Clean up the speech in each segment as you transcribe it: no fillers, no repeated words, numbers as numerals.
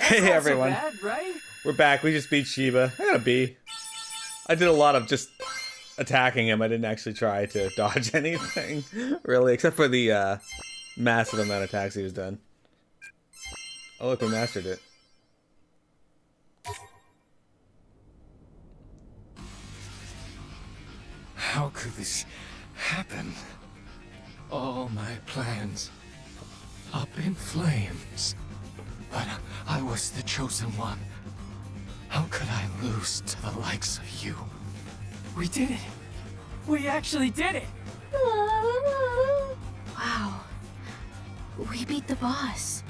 Hey Not so everyone, bad, right? we're back. We just beat Shiba. I got a B. I did a lot of just attacking him. I didn't actually try to dodge anything, really, except for the massive amount of attacks he was done. Oh look, we mastered it. How could this happen? All my plans up in flames. But I was the chosen one. How could I lose to the likes of you? We did it. We actually did it. Wow. We beat the boss.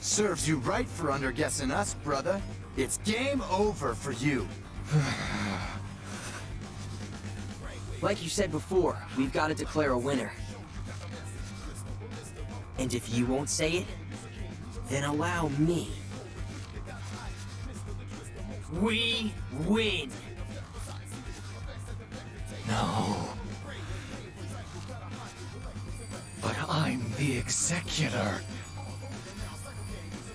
Serves you right for underguessing us, brother. It's game over for you. Like you said before, we've got to declare a winner. And if you won't say it, then allow me. We win! No. But I'm the executor.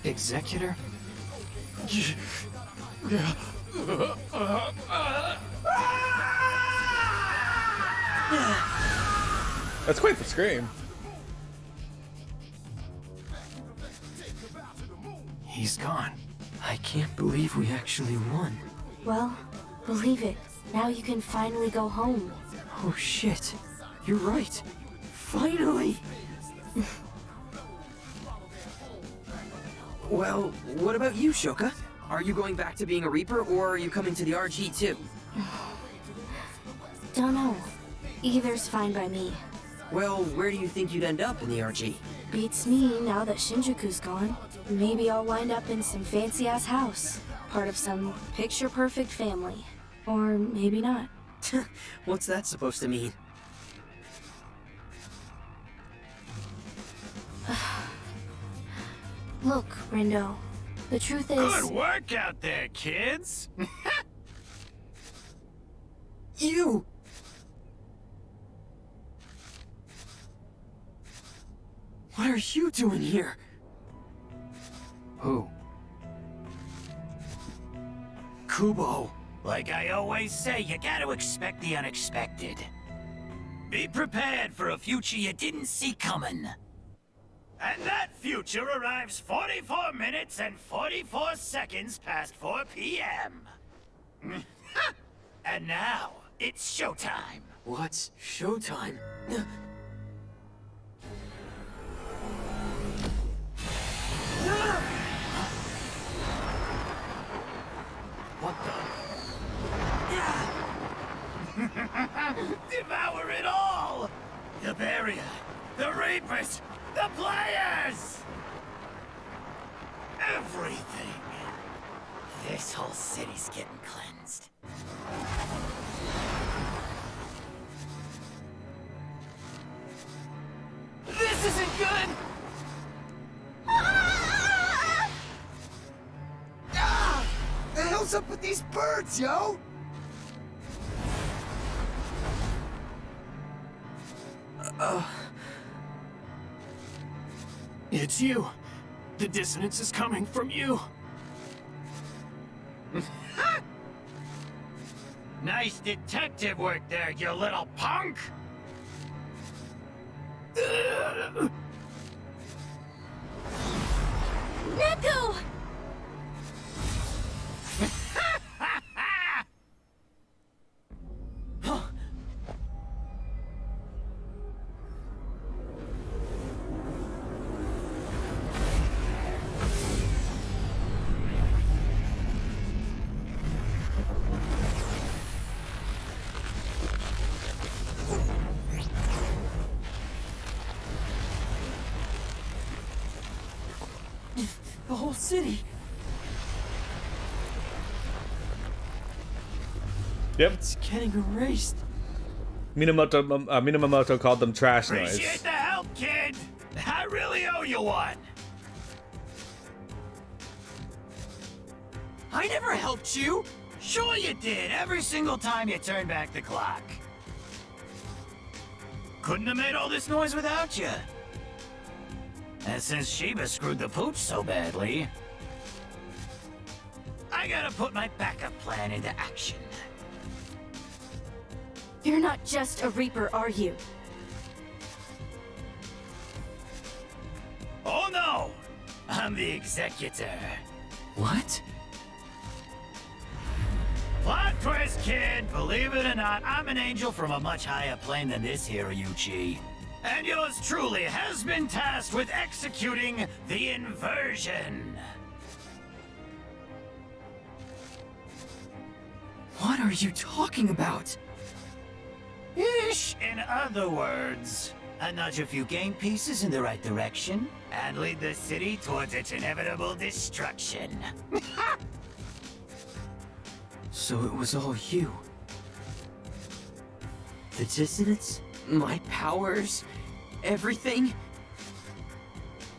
Executor? That's quite the scream. He's gone. I can't believe we actually won. Well, believe it. Now you can finally go home. Oh shit. You're right. Finally! Well, what about you, Shoka? Are you going back to being a Reaper, or are you coming to the RG too? Don't know. Either's fine by me. Well, where do you think you'd end up in the RG? Beats me now that Shinjuku's gone. Maybe I'll wind up in some fancy-ass house. Part of some picture-perfect family. Or maybe not. What's that supposed to mean? Look, Rindo. The truth is... Good work out there, kids. You! What are you doing here? Who? Kubo. Like I always say, you gotta expect the unexpected. Be prepared for a future you didn't see coming. And that future arrives 44 minutes and 44 seconds past 4 p.m. And now, it's showtime. What's showtime? What the? Devour it all! The barrier, the reapers, the players! Everything. This whole city's getting cleansed. This isn't good! The hell's up with these birds, yo? It's you. The dissonance is coming from you. Nice detective work there, you little punk! Neko! The whole city. Yep. It's getting erased. Minamoto called them trash Appreciate noise. the help, kid! I really owe you one! I never helped you! Sure you did, every single time you turned back the clock. Couldn't have made all this noise without you. And since Shiba screwed the pooch so badly, I gotta put my backup plan into action. You're not just a Reaper, are you? Oh no! I'm the Executor. What? Plot twist, kid! Believe it or not, I'm an angel from a much higher plane than this here, Ryuchi. And yours truly has been tasked with executing the inversion. What are you talking about? Ish, in other words, I nudge a few game pieces in the right direction and lead the city towards its inevitable destruction. So it was all you. The dissonance? My powers? Everything?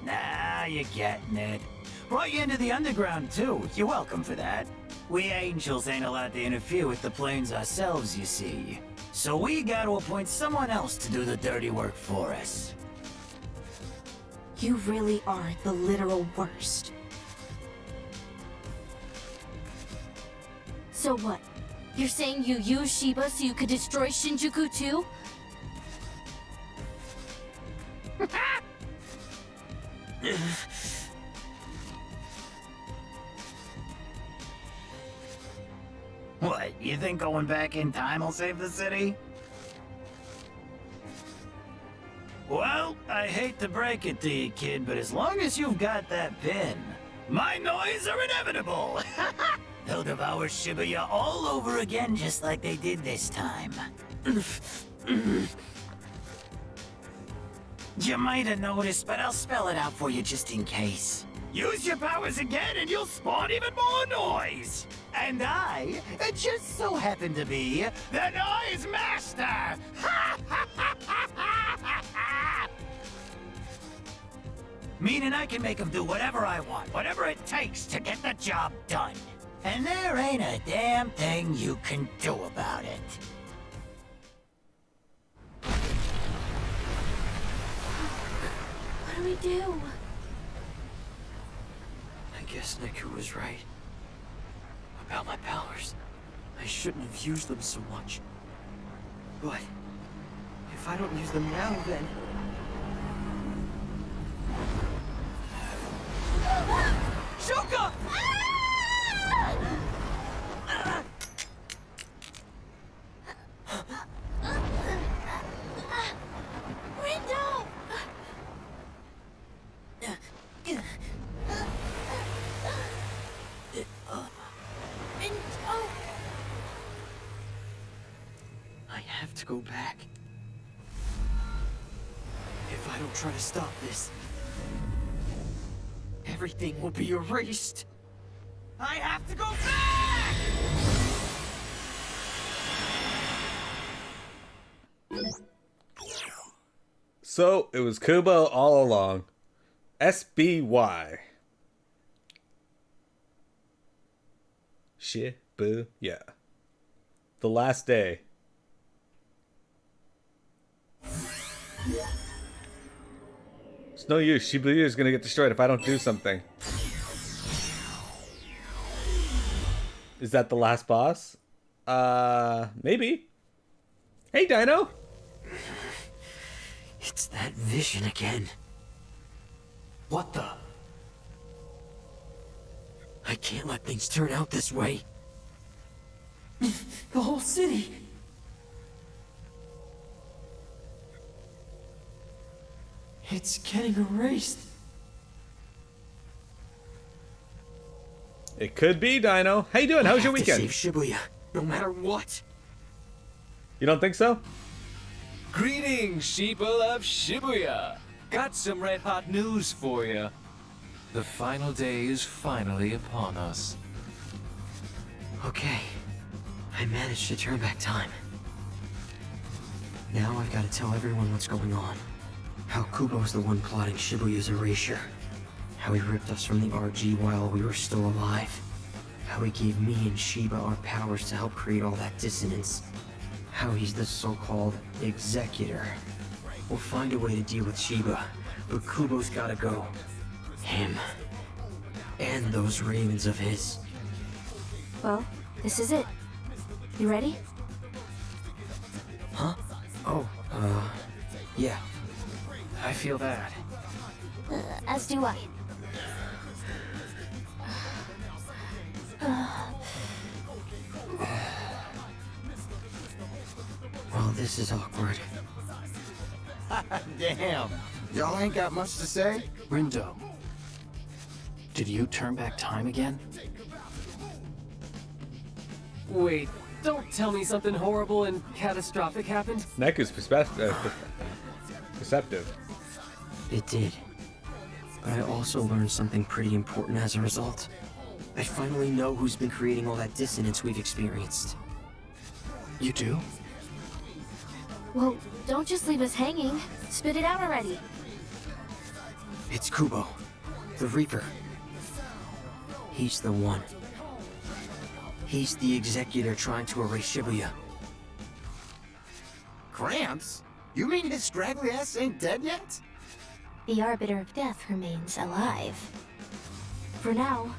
Nah, you're getting it. Brought you into the underground, too. You're welcome for that. We angels ain't allowed to interfere with the planes ourselves, you see. So we gotta appoint someone else to do the dirty work for us. You really are the literal worst. So what? You're saying you used Shiba so you could destroy Shinjuku too? What, you think going back in time will save the city? Well, I hate to break it to you, kid, but as long as you've got that pin, my noise are inevitable! They'll devour Shibuya all over again just like they did this time. You might have noticed, but I'll spell it out for you just in case. Use your powers again and you'll spawn even more noise! And I just so happen to be the Noise Master! Meaning I can make them do whatever I want, whatever it takes to get the job done. And there ain't a damn thing you can do about it. What do we do? I guess Neku was right. About my powers. I shouldn't have used them so much. But if I don't use them now, then... Shoka! Rindo! Rindo! I have to go back. If I don't try to stop this, everything will be erased. I have to go back! So it was Kubo all along. SBY. Shibuya. The last day. It's no use. Shibuya is gonna get destroyed if I don't do something. Is that the last boss? Maybe. Hey, Dino. It's that vision again. What the? I can't let things turn out this way. The whole city. It's getting erased. It could be, Dino. How you doing? How was your I have weekend? to save Shibuya, no matter what. You don't think so? Greetings, sheeple of Shibuya! Got some red-hot news for you. The final day is finally upon us. Okay, I managed to turn back time. Now I've got to tell everyone what's going on. How Kubo's the one plotting Shibuya's erasure. How he ripped us from the RG while we were still alive. How he gave me and Shiba our powers to help create all that dissonance. How he's the so-called executor. We'll find a way to deal with Shiba, but Kubo's gotta go. Him. And those ravens of his. Well, this is it. You ready? Huh? Oh, yeah. I feel that. As do I. Well, this is awkward. Damn. Y'all ain't got much to say? Rindo, did you turn back time again? Wait, don't tell me something horrible and catastrophic happened. Neku's perceptive. It did. But I also learned something pretty important as a result. I finally know who's been creating all that dissonance we've experienced. You do? Well, don't just leave us hanging. Spit it out already. It's Kubo, the Reaper. He's the one. He's the executor trying to erase Shibuya. Gramps? You mean his scraggly ass ain't dead yet? The Arbiter of Death remains alive. For now,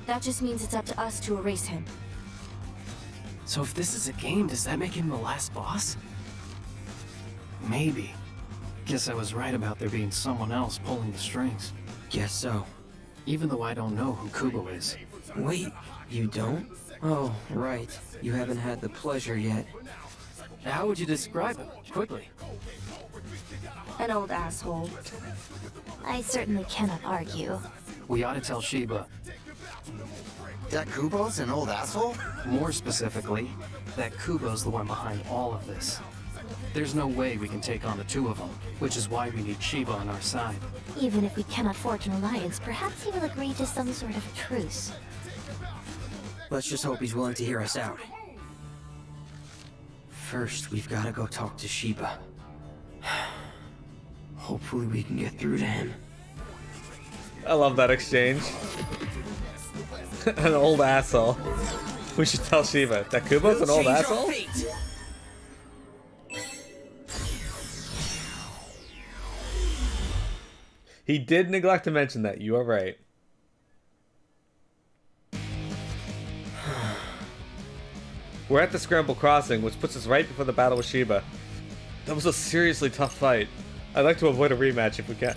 that just means it's up to us to erase him. So if this is a game, does that make him the last boss? Maybe. Guess I was right about there being someone else pulling the strings. Guess so. Even though I don't know who Kubo is. Wait, you don't? Oh, right. You haven't had the pleasure yet. How would you describe him? Quickly. An old asshole. I certainly cannot argue. We ought to tell Shiba. That Kubo's an old asshole? More specifically, that Kubo's the one behind all of this. There's no way we can take on the two of them, which is why we need Shiba on our side. Even if we cannot forge an alliance, perhaps he will agree to some sort of truce. Let's just hope he's willing to hear us out. First, we've got to go talk to Shiba. Hopefully we can get through to him. I love that exchange. An old asshole. We should tell Shiba that Kubo's an old asshole? He did neglect to mention that. You are right. We're at the Scramble Crossing, which puts us right before the battle with Shiba. That was a seriously tough fight. I'd like to avoid a rematch if we can.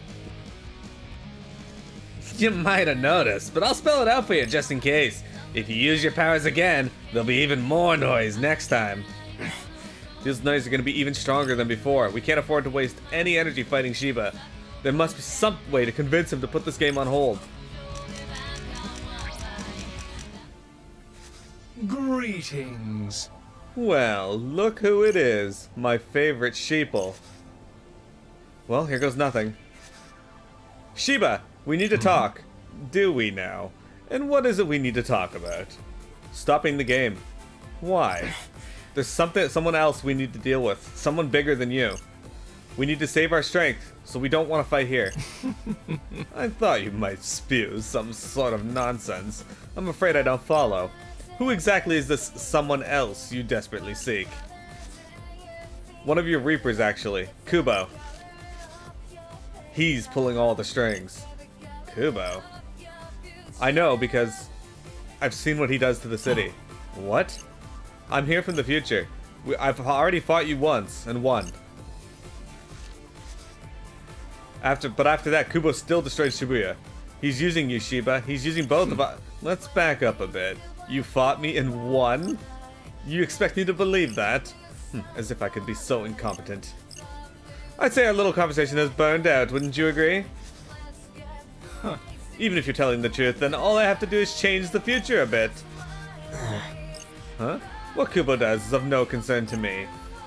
You might have noticed, but I'll spell it out for you just in case. If you use your powers again, there'll be even more noise next time. These noises are going to be even stronger than before. We can't afford to waste any energy fighting Shiba. There must be some way to convince him to put this game on hold. Greetings. Well, look who it is. My favorite sheeple. Well, here goes nothing. Shiba, we need to talk. Do we now? And what is it we need to talk about? Stopping the game. Why? There's someone else we need to deal with. Someone bigger than you. We need to save our strength, so we don't want to fight here. I thought you might spew some sort of nonsense. I'm afraid I don't follow. Who exactly is this someone else you desperately seek? One of your Reapers, actually. Kubo. He's pulling all the strings. Kubo? I know because I've seen what he does to the city. What? I'm here from the future. I've already fought you once and won. But after that, Kubo still destroyed Shibuya. He's using you, Shiba. He's using both of us. Let's back up a bit. You fought me and won? You expect me to believe that? As if I could be so incompetent. I'd say our little conversation has burned out, wouldn't you agree? Huh. Even if you're telling the truth, then all I have to do is change the future a bit. Huh? What Kubo does is of no concern to me.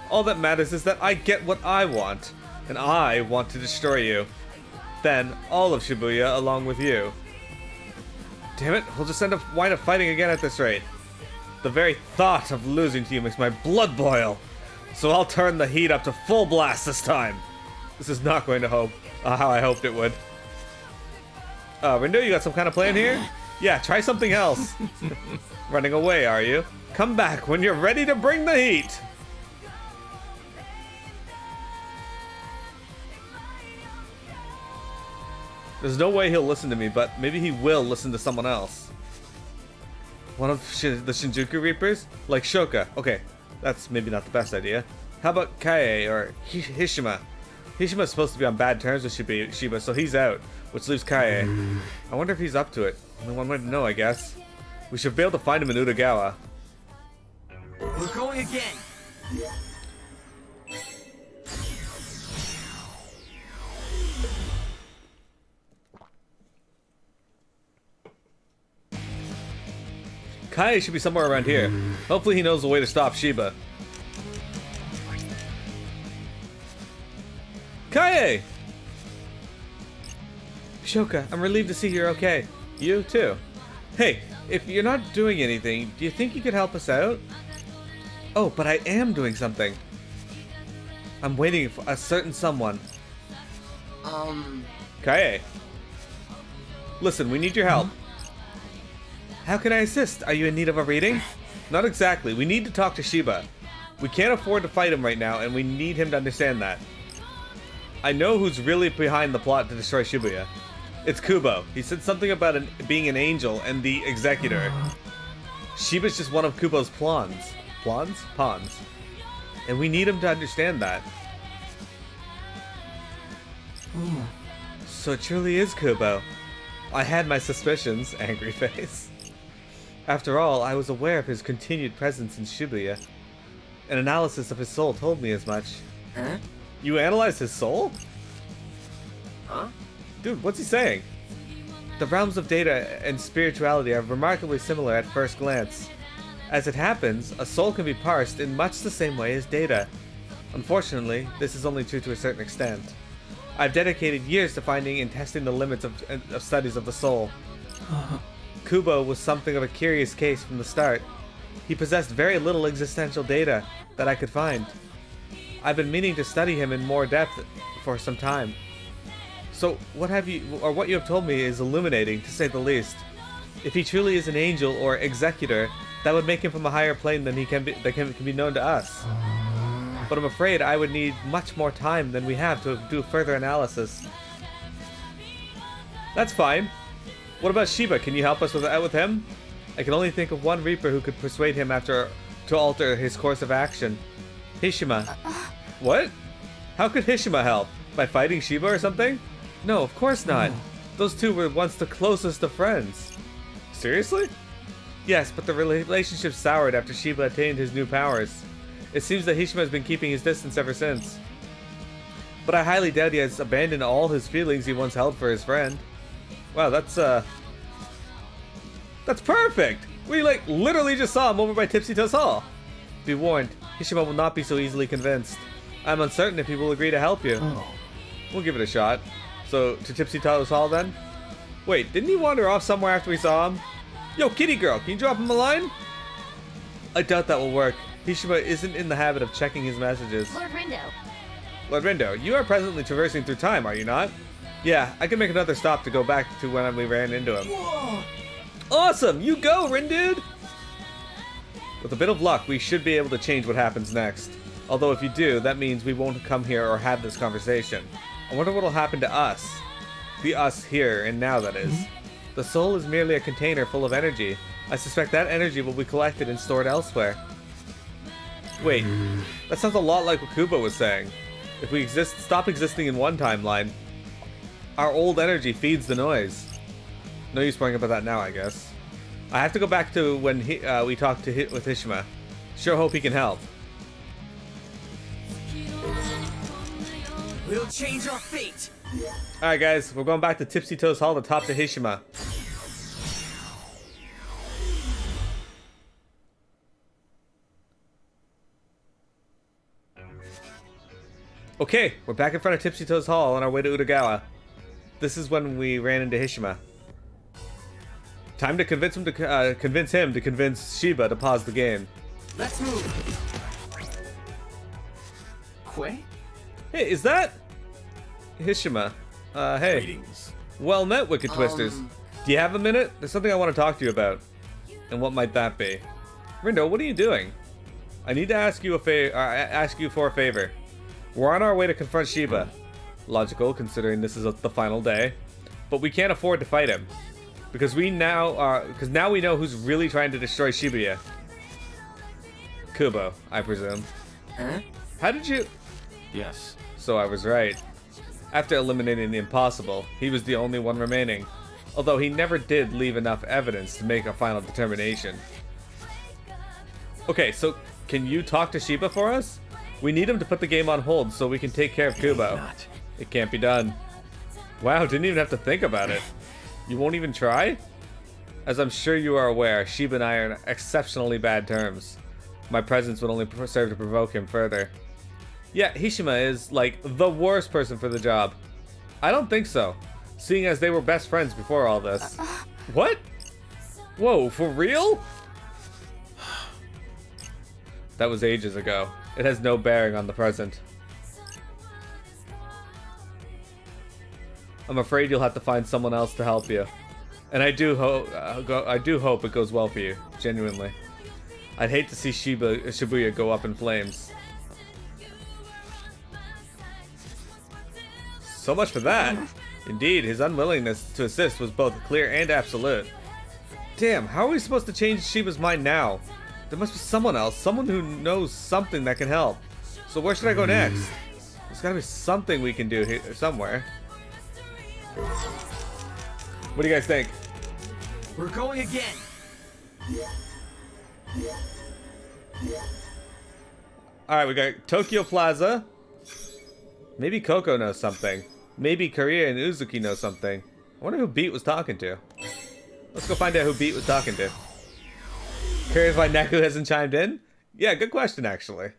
All that matters is that I get what I want. And I want to destroy you. Then, all of Shibuya along with you. Damn it, we'll just wind up fighting again at this rate. The very thought of losing to you makes my blood boil. So I'll turn the heat up to full blast this time. This is not going to how I hoped it would. Rindo, you got some kind of plan here? Yeah, try something else. Running away, are you? Come back when you're ready to bring the heat. There's no way he'll listen to me, but maybe he will listen to someone else. One of the Shinjuku Reapers? Like Shoka. Okay, that's maybe not the best idea. How about Kaie or Hishima? Hishima's supposed to be on bad terms with Shiba, so he's out, which leaves Kaie. I wonder if he's up to it. Only one way to know, I guess. We should be able to find him in Utagawa. We're going again. Kaie should be somewhere around here. Hopefully he knows the way to stop Shiba. Kaie! Shoka, I'm relieved to see you're okay. You too. Hey, if you're not doing anything, do you think you could help us out? Oh, but I am doing something. I'm waiting for a certain someone. Kaie. Listen, we need your help. How can I assist? Are you in need of a reading? Not exactly. We need to talk to Shiba. We can't afford to fight him right now, and we need him to understand that. I know who's really behind the plot to destroy Shibuya. It's Kubo. He said something about being an angel and the executor. Shiba's just one of Kubo's pawns. Pawns. And we need him to understand that. So it truly is Kubo. I had my suspicions, angry face. After all, I was aware of his continued presence in Shibuya. An analysis of his soul told me as much. Huh? You analyzed his soul? Huh? Dude, what's he saying? The realms of data and spirituality are remarkably similar at first glance. As it happens, a soul can be parsed in much the same way as data. Unfortunately, this is only true to a certain extent. I've dedicated years to finding and testing the limits of studies of the soul. Kubo was something of a curious case from the start. He possessed very little existential data that I could find. I've been meaning to study him in more depth for some time. So what you have told me is illuminating, to say the least. If he truly is an angel or executor, that would make him from a higher plane than can be known to us. But I'm afraid I would need much more time than we have to do further analysis. That's fine. What about Shiba? Can you help us with him? I can only think of one Reaper who could persuade him to alter his course of action. Hishima. What? How could Hishima help? By fighting Shiba or something? No, of course not. Those two were once the closest of friends. Seriously? Yes, but the relationship soured after Shiba attained his new powers. It seems that Hishima has been keeping his distance ever since. But I highly doubt he has abandoned all his feelings he once held for his friend. Wow, that's perfect! We, literally just saw him over by Tipsy Toes Hall. Be warned, Hishima will not be so easily convinced. I'm uncertain if he will agree to help you. We'll give it a shot. So, to Tipsy Toes Hall then? Wait, didn't he wander off somewhere after we saw him? Yo, kitty girl, can you drop him a line? I doubt that will work. Hishima isn't in the habit of checking his messages. Lord Rindo. Lord Rindo, you are presently traversing through time, are you not? Yeah, I can make another stop to go back to when we ran into him. Whoa! Awesome! You go, Rindude! With a bit of luck, we should be able to change what happens next. Although if you do, that means we won't come here or have this conversation. I wonder what'll happen to us. The us here and now, that is. The soul is merely a container full of energy. I suspect that energy will be collected and stored elsewhere. Wait, that sounds a lot like what Kubo was saying. If we stop existing in one timeline, our old energy feeds the noise. No use worrying about that now, I guess. I have to go back to when we talked with Hishima. Sure hope he can help. We'll change our fate. Alright guys, we're going back to Tipsy Toes Hall to talk to Hishima. Okay, we're back in front of Tipsy Toes Hall on our way to Utagawa. This is when we ran into Hishima. Time to convince him to convince Shiba to pause the game. Let's move. Quay? Hey, is that Hishima? Hey. Greetings. Well met, Wicked Twisters. Do you have a minute? There's something I want to talk to you about. And what might that be? Rindo, what are you doing? I need to ask you for a favor. We're on our way to confront Shiba. Logical, considering this is the final day. But we can't afford to fight him. Because we now are, because now we know who's really trying to destroy Shibuya. Kubo, I presume. Huh? How did you? Yes. So I was right. After eliminating the impossible, he was the only one remaining. Although he never did leave enough evidence to make a final determination. Okay, so can you talk to Shiba for us? We need him to put the game on hold so we can take care of Kubo. Not. It can't be done. Wow, didn't even have to think about it. You won't even try? As I'm sure you are aware, Shiba and I are in exceptionally bad terms. My presence would only serve to provoke him further. Yeah, Hishima is, like, the worst person for the job. I don't think so, seeing as they were best friends before all this. What? Whoa, for real? That was ages ago. It has no bearing on the present. I'm afraid you'll have to find someone else to help you. And I do hope it goes well for you, genuinely. I'd hate to see Shibuya go up in flames. So much for that. Indeed, his unwillingness to assist was both clear and absolute. Damn, how are we supposed to change Shiba's mind now? There must be someone else, someone who knows something that can help. So where should I go next? There's gotta be something we can do here somewhere. What do you guys think? We're going again. Alright, we got Tokyo Plaza. Maybe Coco knows something. Maybe Korea and Uzuki know something. I wonder who Beat was talking to. Let's go find out who Beat was talking to. Curious why Neku hasn't chimed in? Yeah, good question, actually.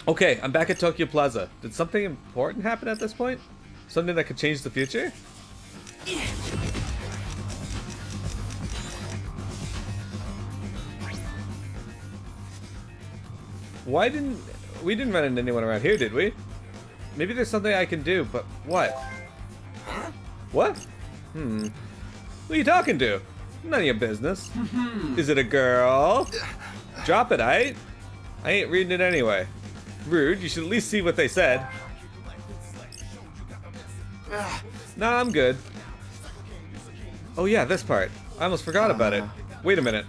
Okay, I'm back at Tokyo Plaza. Did something important happen at this point? Something that could change the future? We didn't run into anyone around here, did we? Maybe there's something I can do, but what? What? Who are you talking to? None of your business. Is it a girl? Drop it, I ain't reading it anyway. Rude, you should at least see what they said. Nah, I'm good. Oh yeah, this part. I almost forgot about it. Wait a minute.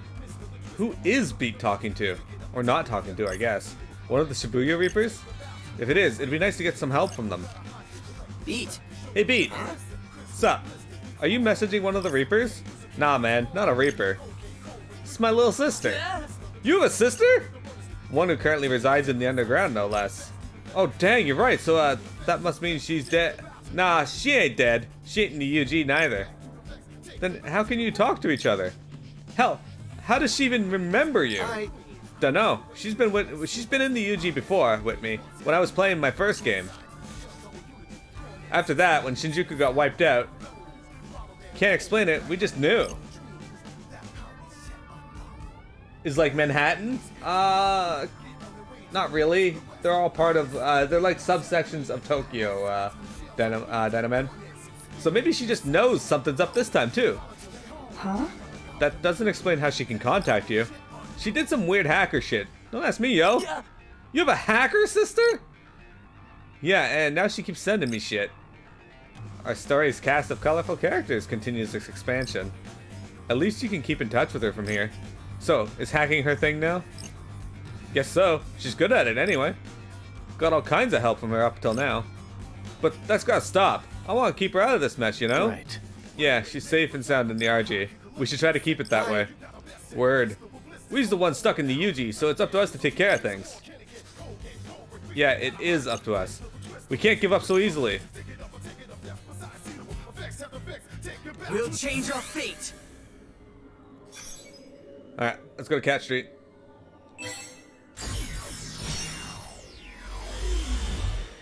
Who is Beat talking to? Or not talking to, I guess. One of the Shibuya Reapers? If it is, it'd be nice to get some help from them. Beat. Hey Beat! Sup? Are you messaging one of the Reapers? Nah man, not a Reaper. It's my little sister. You have a sister? One who currently resides in the underground, no less. Oh dang, you're right, so that must mean she's dead. Nah, she ain't dead. She ain't in the UG neither. Then how can you talk to each other? Hell, how does she even remember you? Dunno. She's been in the UG before with me when I was playing my first game. After that, when Shinjuku got wiped out, can't explain it, we just knew. Is like Manhattan? Not really. They're all part of, they're like subsections of Tokyo, Dynaman. So maybe she just knows something's up this time too. Huh? That doesn't explain how she can contact you. She did some weird hacker shit. Don't ask me, yo. You have a hacker sister? Yeah, and now she keeps sending me shit. Our story's cast of colorful characters continues its expansion. At least you can keep in touch with her from here. So, is hacking her thing now? Guess so. She's good at it anyway. Got all kinds of help from her up till now. But that's gotta stop. I want to keep her out of this mess, you know? Right. Yeah, she's safe and sound in the RG. We should try to keep it that way. Word. We's the ones stuck in the UG, so it's up to us to take care of things. Yeah, it is up to us. We can't give up so easily. We'll change our fate. Alright, let's go to Cat Street.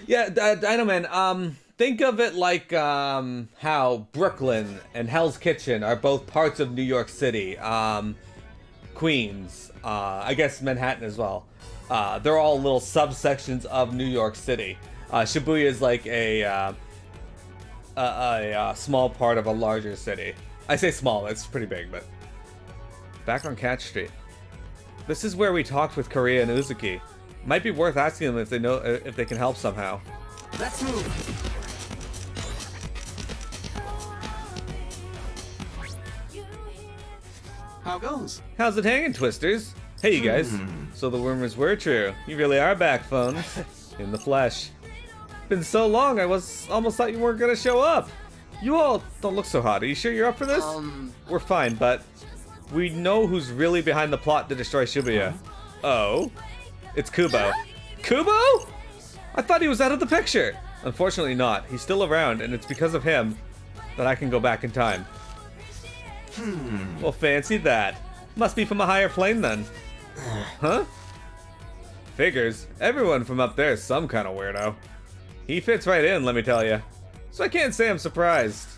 Yeah, Dynaman, think of it like how Brooklyn and Hell's Kitchen are both parts of New York City. Queens, I guess Manhattan as well. They're all little subsections of New York City. Shibuya is like a small part of a larger city. I say small, it's pretty big, but... Back on Cat Street. This is where we talked with Korea and Uzuki. Might be worth asking them if they know if they can help somehow. Let's move. How goes? How's it hanging, Twisters? Hey, you guys. So the rumors were true. You really are back, phones. In the flesh. Been so long, I almost thought you weren't gonna show up. You all don't look so hot. Are you sure you're up for this? We're fine, but we know who's really behind the plot to destroy Shibuya. Oh? It's Kubo. Kubo? I thought he was out of the picture. Unfortunately not. He's still around, and it's because of him that I can go back in time. Well, fancy that. Must be from a higher plane then. Huh? Figures. Everyone from up there is some kind of weirdo. He fits right in, let me tell you. So I can't say I'm surprised.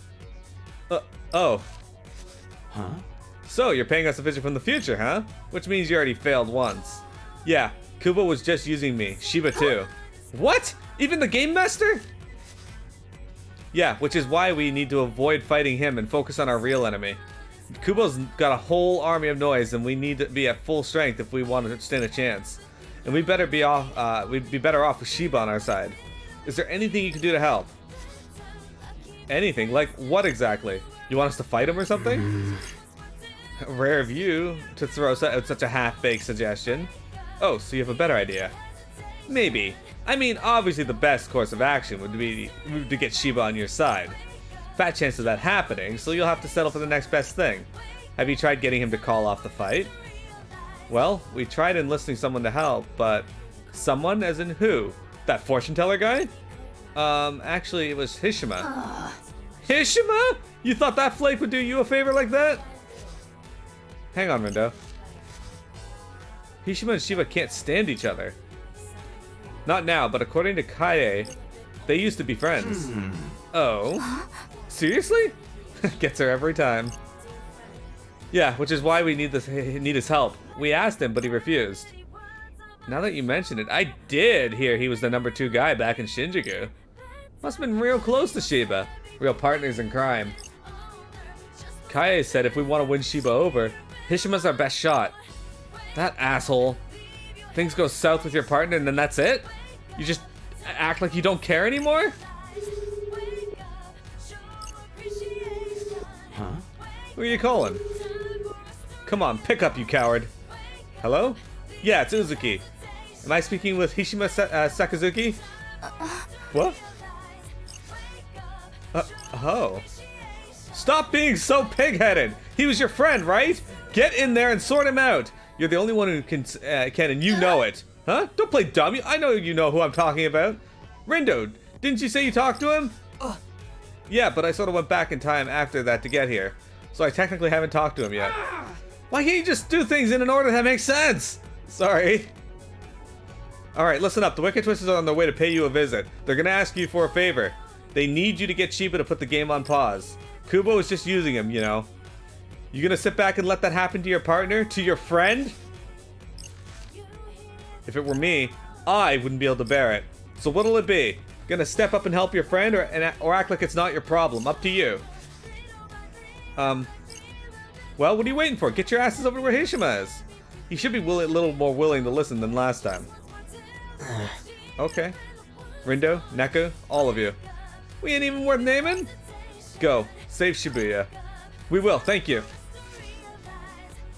Oh. Huh? So, you're paying us a visit from the future, huh? Which means you already failed once. Yeah, Kubo was just using me. Shiba too. What? Even the Game Master? Yeah, which is why we need to avoid fighting him and focus on our real enemy. Kubo's got a whole army of noise, and we need to be at full strength if we want to stand a chance. And we'd be better off with Shiba on our side. Is there anything you can do to help? Anything? Like what exactly? You want us to fight him or something? Rare of you to throw out such a half-baked suggestion. Oh, so you have a better idea? Maybe. I mean, obviously the best course of action would be to get Shiba on your side. Fat chance of that happening, so you'll have to settle for the next best thing. Have you tried getting him to call off the fight? Well, we tried enlisting someone to help, but... Someone as in who? That fortune teller guy? Actually it was Hishima. Hishima? You thought that flake would do you a favor like that? Hang on, Rindo. Hishima and Shiba can't stand each other. Not now, but according to Kaie, they used to be friends. Oh? Seriously? Gets her every time. Yeah, which is why we need his help. We asked him, but he refused. Now that you mention it, I did hear he was the number 2 guy back in Shinjuku. Must have been real close to Shiba. Real partners in crime. Kaie said if we want to win Shiba over, Hishima's our best shot. That asshole. Things go south with your partner and then that's it? You just act like you don't care anymore? Huh? Who are you calling? Come on, pick up, you coward. Hello? Yeah, it's Uzuki. Am I speaking with Hishima Sakazuki? What? Oh. Stop being so pig-headed! He was your friend, right? Get in there and sort him out! You're the only one who can and you know it. Huh? Don't play dumb. I know you know who I'm talking about. Rindo, didn't you say you talked to him? Yeah, but I sort of went back in time after that to get here. So I technically haven't talked to him yet. Why can't you just do things in an order that makes sense? Sorry. Alright, listen up. The Wicked Twisters are on their way to pay you a visit. They're gonna ask you for a favor. They need you to get Shiba to put the game on pause. Kubo is just using him, you know. You gonna sit back and let that happen to your partner? To your friend? If it were me, I wouldn't be able to bear it. So what'll it be? Gonna step up and help your friend or act like it's not your problem? Up to you. Well, what are you waiting for? Get your asses over to where Hishima is. He should be a little more willing to listen than last time. Okay. Rindo, Neko, all of you. We ain't even worth naming? Go. Save Shibuya. We will, thank you.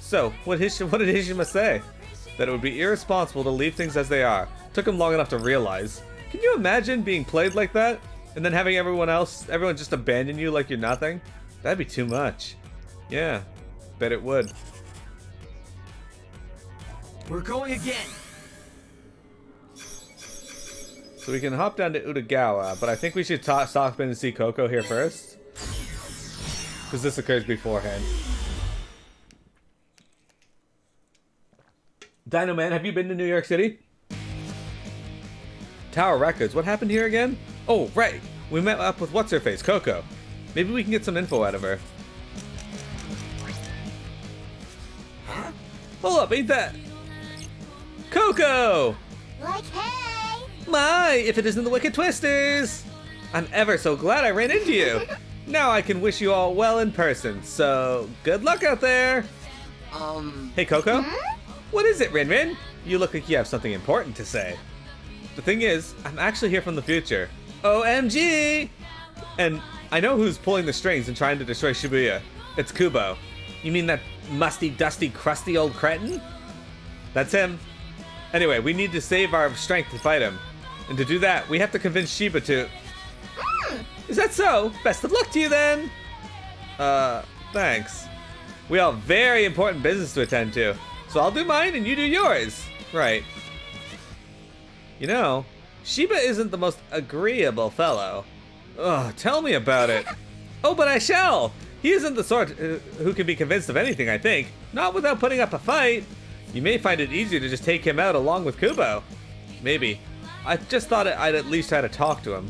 So, what did Hishima say? That it would be irresponsible to leave things as they are. Took him long enough to realize. Can you imagine being played like that? And then having everyone just abandon you like you're nothing? That'd be too much. Yeah, bet it would. We're going again. So we can hop down to Utagawa, but I think we should stop in and see Coco here first. Because this occurs beforehand. Dino Man, have you been to New York City? Tower Records, what happened here again? Oh, right. We met up with What's-Her-Face, Coco. Maybe we can get some info out of her. Hold up, ain't that... Coco! Like, hey! My, if it isn't the Wicked Twisters! I'm ever so glad I ran into you. Now I can wish you all well in person, so good luck out there! Hey, Coco? What is it, Rin Rin? You look like you have something important to say. The thing is, I'm actually here from the future. OMG! And I know who's pulling the strings and trying to destroy Shibuya. It's Kubo. You mean that musty, dusty, crusty old cretin? That's him. Anyway, we need to save our strength to fight him. And to do that, we have to convince Shiba to... Is that so? Best of luck to you then! Thanks. We have very important business to attend to. So I'll do mine and you do yours. Right. You know, Shiba isn't the most agreeable fellow. Ugh, tell me about it. Oh, but I shall! He isn't the sort who can be convinced of anything, I think. Not without putting up a fight. You may find it easier to just take him out along with Kubo. Maybe. I just thought I'd at least try to talk to him.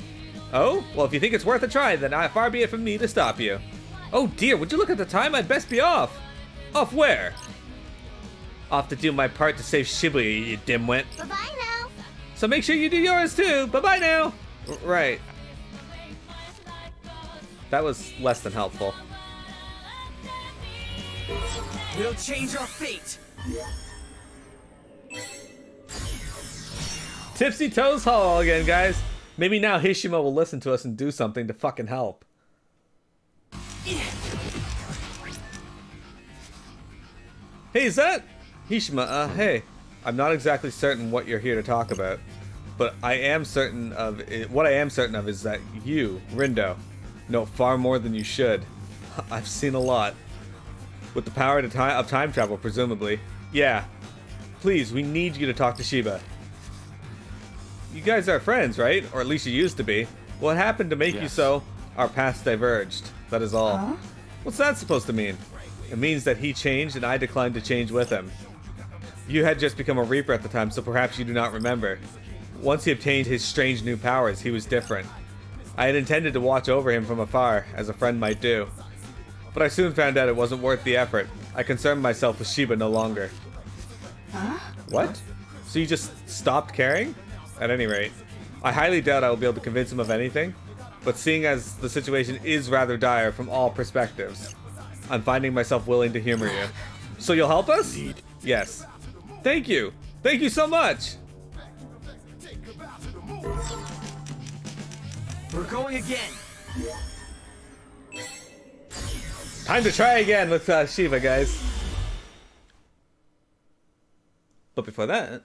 Oh? Well, if you think it's worth a try, then far be it from me to stop you. Oh dear, would you look at the time? I'd best be off. Off where? Off to do my part to save Shiba, you dimwit. Bye-bye now. So make sure you do yours too. Bye-bye now. Right. That was less than helpful. We'll change our fate. Tipsy Toes Hall again, guys. Maybe now Hishima will listen to us and do something to fucking help. Hey, is that Hishima? Hey. I'm not exactly certain what you're here to talk about, but what I am certain of is that you, Rindo, know far more than you should. I've seen a lot. With the power of time travel, presumably. Yeah. Please, we need you to talk to Shiba. You guys are friends, right? Or at least you used to be. What happened to make you so? Our paths diverged. That is all. Huh? What's that supposed to mean? It means that he changed and I declined to change with him. You had just become a Reaper at the time, so perhaps you do not remember. Once he obtained his strange new powers, he was different. I had intended to watch over him from afar, as a friend might do. But I soon found out it wasn't worth the effort. I concerned myself with Shiba no longer. Huh? What? So you just stopped caring? At any rate, I highly doubt I will be able to convince him of anything, but seeing as the situation is rather dire from all perspectives, I'm finding myself willing to humor you. So you'll help us? Yes. Thank you. Thank you so much. We're going again. Time to try again with Shiva, guys. But before that...